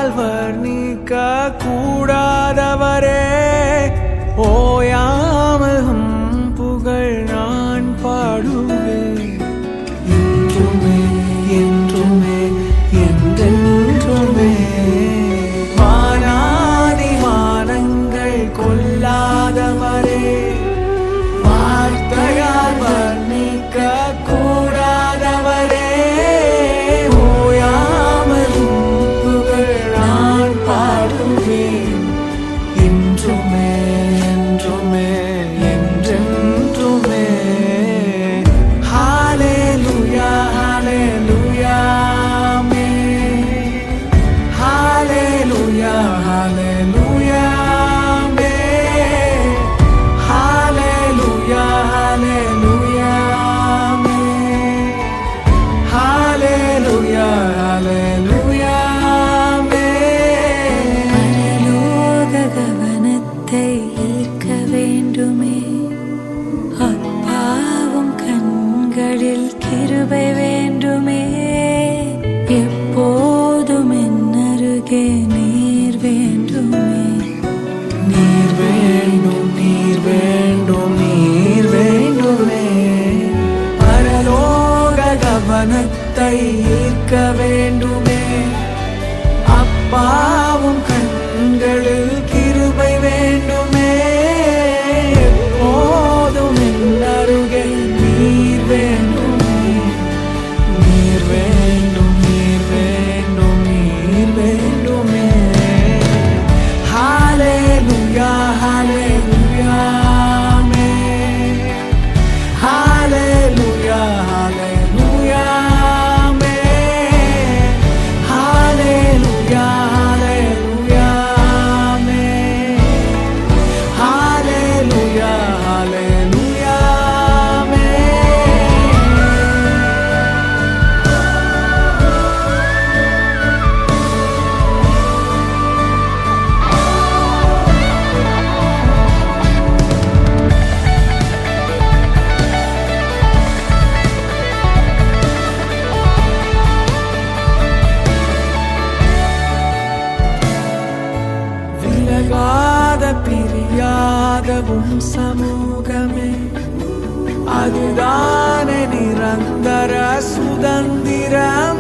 வார்த்தையால் வர்ணிக்க கூடாதவரே, ஓயாமல் புகழ் நான் பாடுவேன். என்றுமே என்றுமே என்றென்றுமே வானாதி வானங்கள் கொல்லாதவரே, வார்த்தையால் வர்ணிக்க கூடாதவரே, ஓயாமல் புகழ் நான் பாடுவேன். என்றுமே என்றுமே என்றென்றுமே. ஹல்லேலூயா ஹல்லேலூயா ஆமென். ஹல்லேலூயா ஹல்லேலூயா ஆமென். ஹல்லேலூயா ஹல்லேலூயா ஆமென். ஹல்லேலூயா ஹல்லேலூயா ஆமென். பரலோக கவனத்தை ஈர்க்க வேண்டுமே, அப்பாவும் கண்களில் கிருபை வேண்டுமே, எப்போதும் என் அருகே நீர் வேண்டுமே. நீர் வேண்டும் நீர் வேண்டும் நீர் வேண்டுமே. பரலோக கவனத்தை ஈர்க்க வேண்டுமே, அப்பாவும் கண்களில் கிருபை வேண்டுமே, எப்போதும் என் அருகே நீர் வேண்டுமே. நீர் வேண்டும் நீர் வேண்டும் நீர் வேண்டுமே. ஹல்லேலூயா ஹல்லேலூயா ஆமென். ஹல்லேலூயா ஹல்லேலூயா ஆமென். ஹல்லேலூயா ஹல்லேலூயா ஆமென். ஹல்லேலூயா ஹல்லேலூயா ஆமென். விலகாத பிரியாத உம் சமூகமே, அதுதானே நிரந்தர சுதந்திரம்.